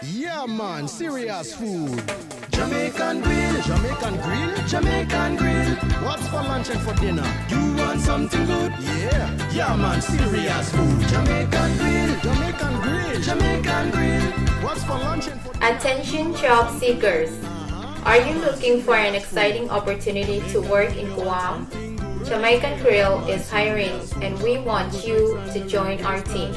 Yeah, man, serious food. Jamaican grill, Jamaican grill, Jamaican grill. What's for lunch and for dinner? You want something good? Yeah, man, serious food. Jamaican grill, Jamaican grill, Jamaican grill. What's for lunch and for dinner? Attention job seekers. Are you looking for an exciting opportunity to work in Pwuhng? Jamaican Grill is hiring and we want you to join our team.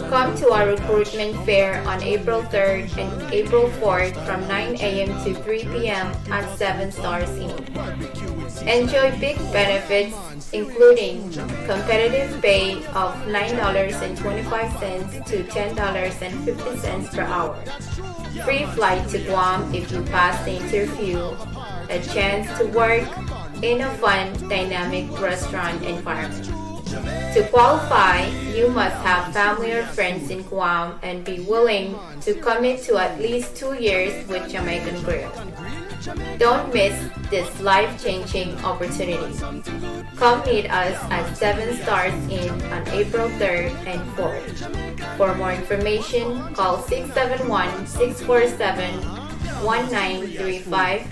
Come to our recruitment fair on April 3rd and April 4th from 9 a.m. to 3 p.m. at 7 Stars Inn. Enjoy big benefits including competitive pay of $9.25 to $10.50 per hour, free flight to Guam if you pass the interview, a chance to work in a fun, dynamic restaurant environment. To qualify, you must have family or friends in Guam and be willing to commit to at least 2 years with Jamaican Grill. Don't miss this life-changing opportunity. Come meet us at 7 Stars Inn on April 3rd and 4th. For more information, call 671-647-1935,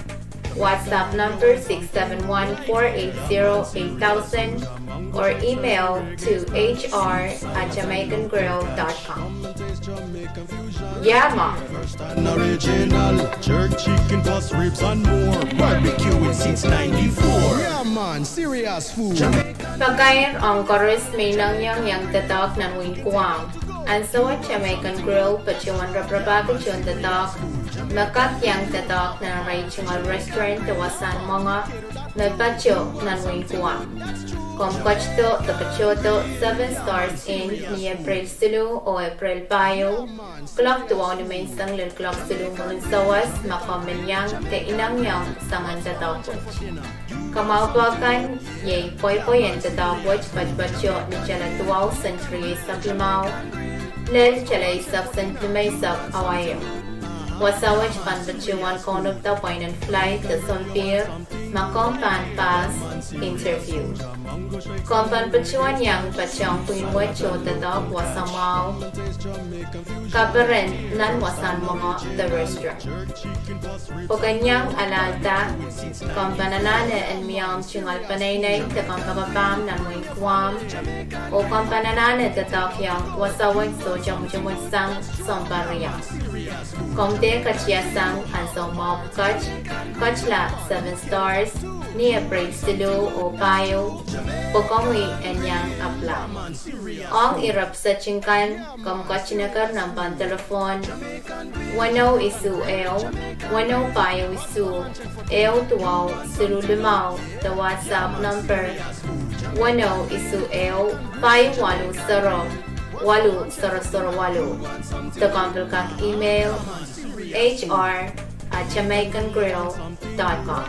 WhatsApp number 671-480-8000, or email to hr@jamaicangrill.com. Yeah, Mom. Original jerk chicken plus ribs and more. Barbecuing since 94. Yeah, man, serious food. Pagkain ang koris may nangyang yang tatak ng wing kuwang. Ang sawat Jamaican Grill pachuan raprabaga chun tatak. Makat yang tatak na regional restaurant tawasan mga nagpacho ng wing kuwang. Komkochto, Tapachoto, 7 Stars Inn, ni April Sulu o April Bayo. Clock tuwaw ni may isang lil clock sulu mulun sawas, makamenyang te inangyang sangan tatawpoch. Kamaupakan, yay poy-poy ang tatawpoch, pachpacho ni chala tuwaw century sablimaw, lel chala isak century sak awayo. Wasawach panbachuan konog tapoy ng flight sa Sompir, makompan pass interview. Kompan pachuan yang pachang pinwacho tatak wasamaw, kaparen nan wasan mga the restaurant. Paganyang alalta, kompananane and miyang chingal panaynay ta kompagapam nan wing kwam, o kompananane tatak yang wasawach so jamujamut sang sompariyang. Komte kachiasang ang somaw kachla 7 Stars, ni April Sulu o Payo, Pagkongwi anyang apla. Ang irap sa chingkan, kamkachinakar ng pantelefon, 10 isu el, 10 payo isu, el tuwaw, sulu limaw, the WhatsApp number, 10 isu el, payo walu saro, walu saro walu. The complex email, hr@jamaicangrill.com.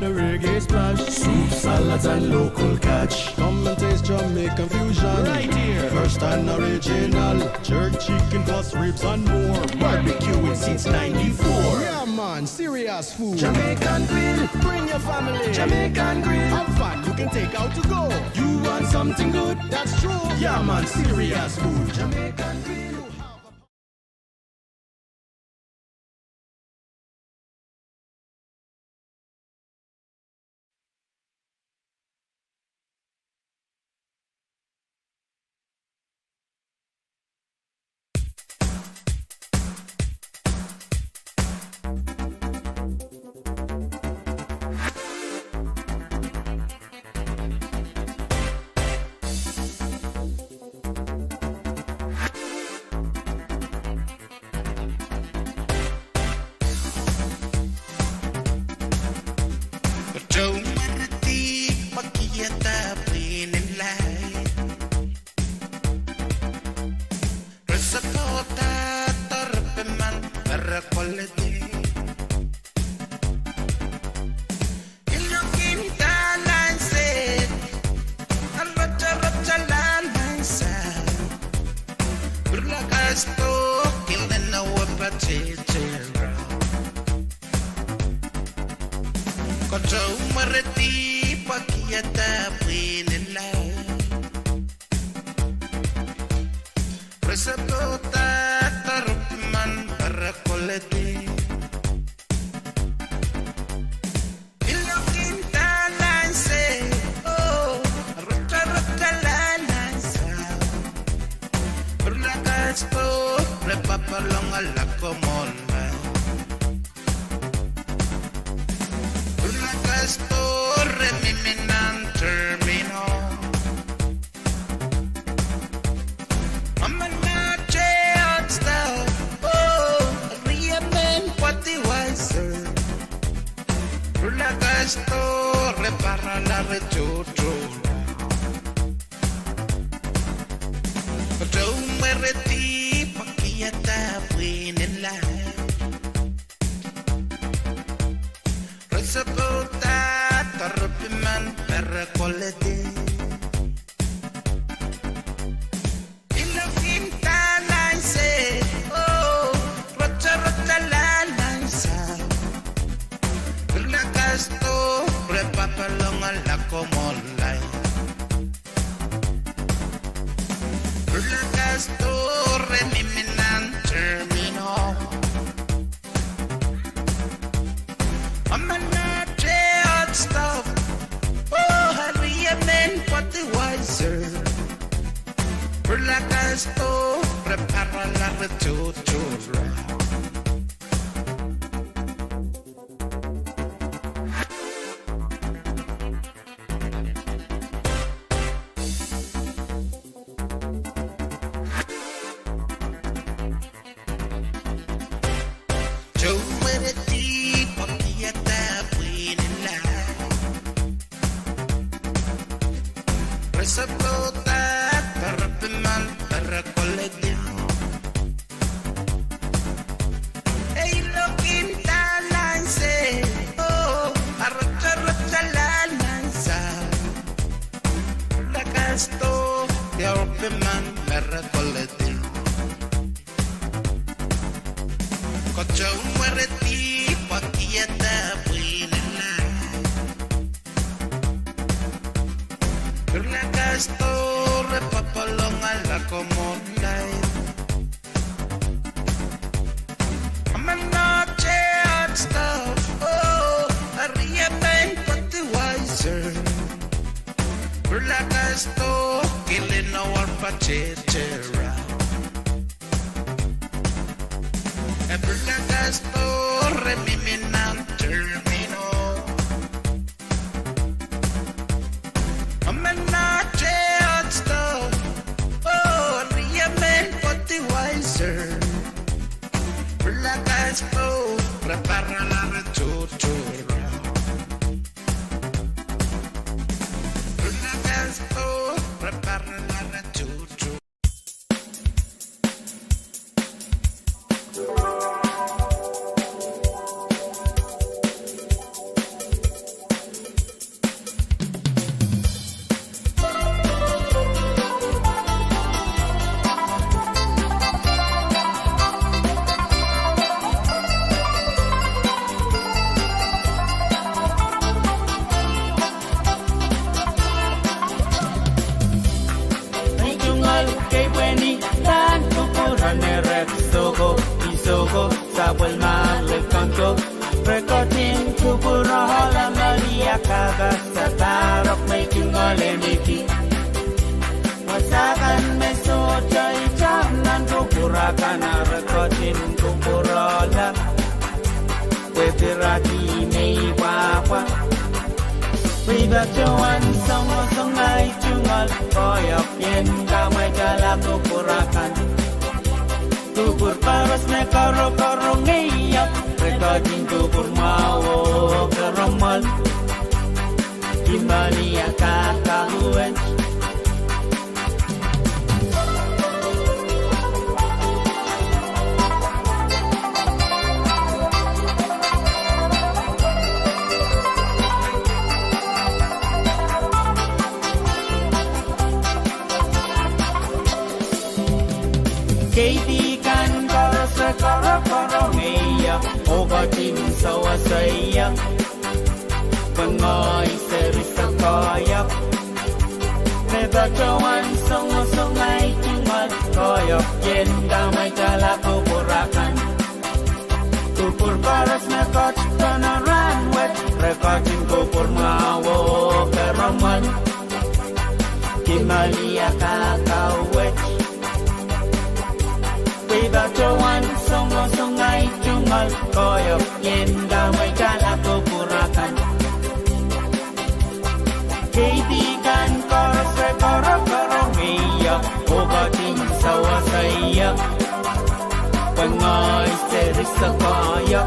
The reggae splash, soup, salads and local catch. Come and taste Jamaican fusion right here. First and original, jerk chicken plus ribs and more. Barbecuing since 94. Yeah, man, serious food. Jamaican grill, bring your family. Jamaican grill, have fun, you can take out to go. You want something good? That's true. Yeah, man, serious food. Jamaican grill. papalong ala komona una castore miminan termino amana cheat style oh riamen pati wiser una castore para la rechucho don't wear it deep pakiata winilla resapota tarpiman per quality illa finta nice oh rocha la nice per la casto prepapalong la common life la castore miminan termino amana cheat stuff oh hurry a man pati wiser per la castore para la rechuchura Kupur paras na coach na runway Recording kupur mawo keraman Kimalia kakawet Without your koyo yen damay kala purakan kaibigan koros koro iya ogating sawa saya pangay serik sa kaya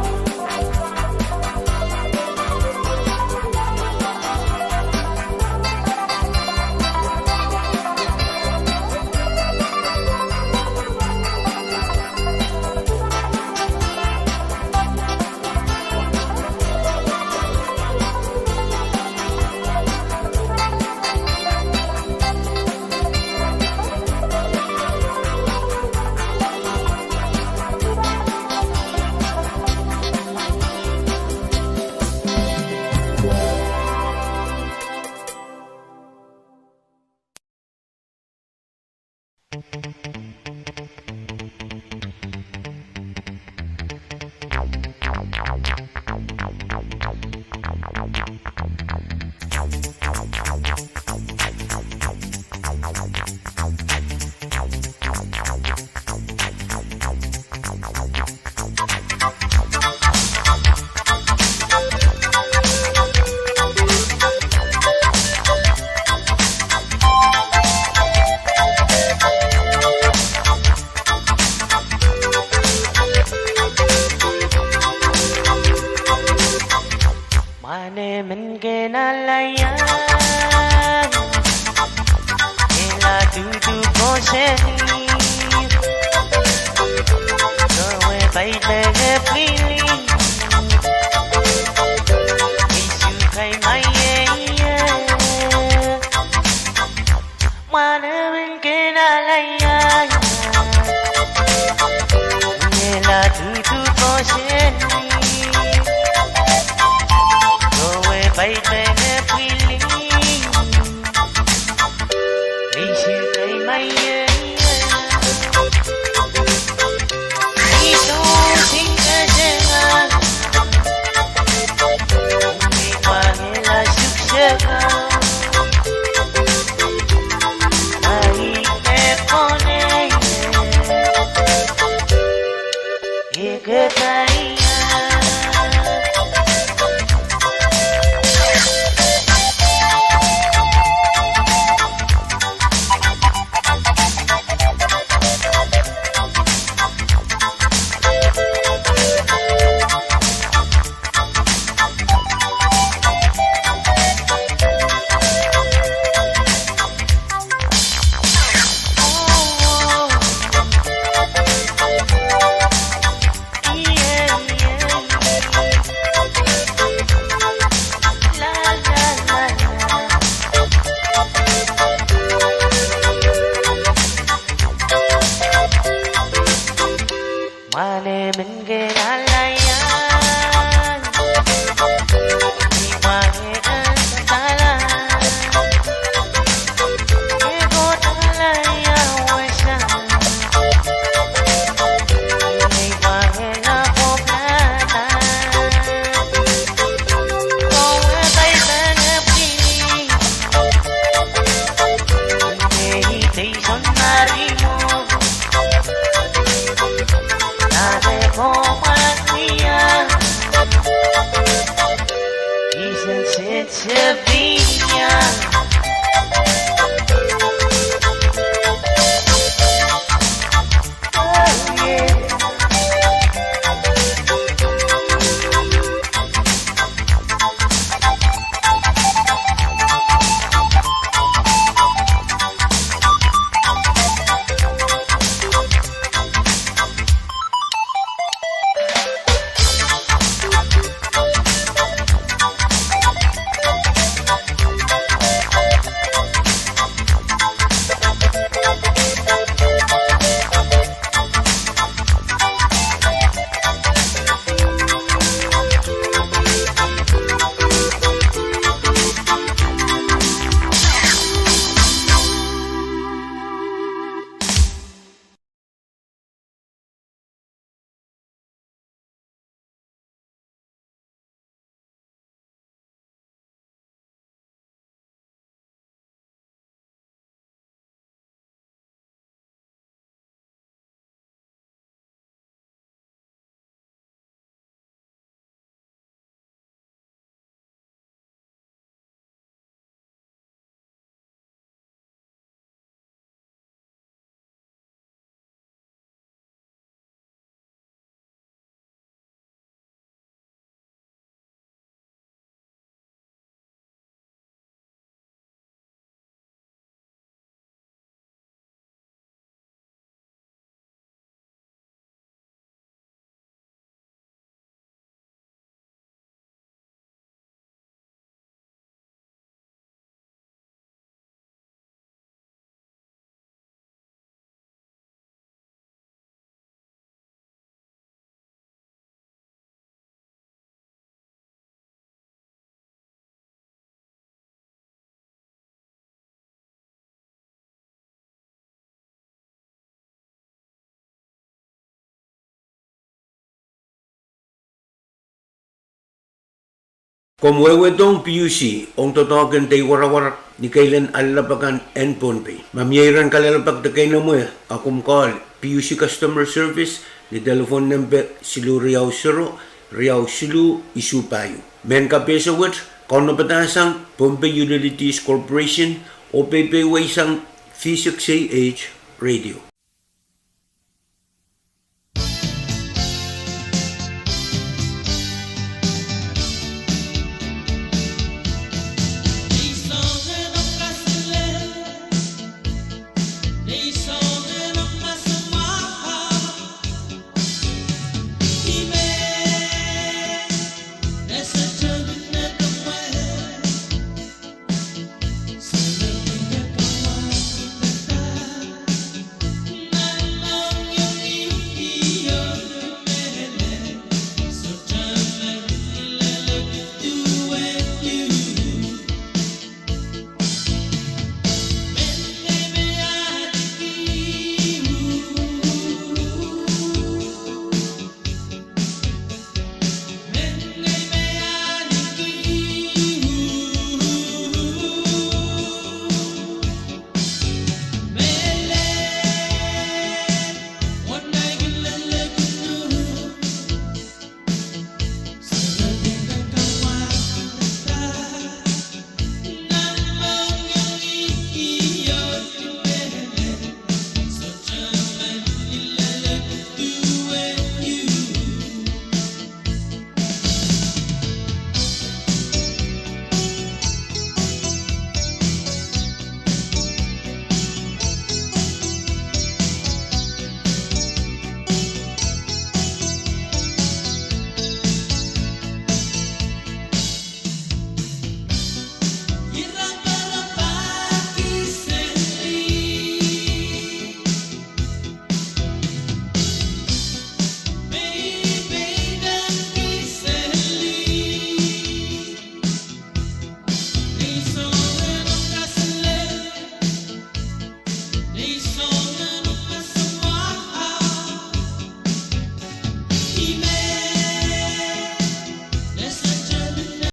Komwewetong PUC, ong totoken tay warawar ni kailan alapakan and Pohnpei. Mamyayiran kalalapag na kayo na mo akum call PUC Customer Service ni telephone number silu Riau Sero, Riau Silu Isupayo. Men kapesawat, kauna patasang Pohnpei Utilities Corporation o PPWay sang V6AH Radio.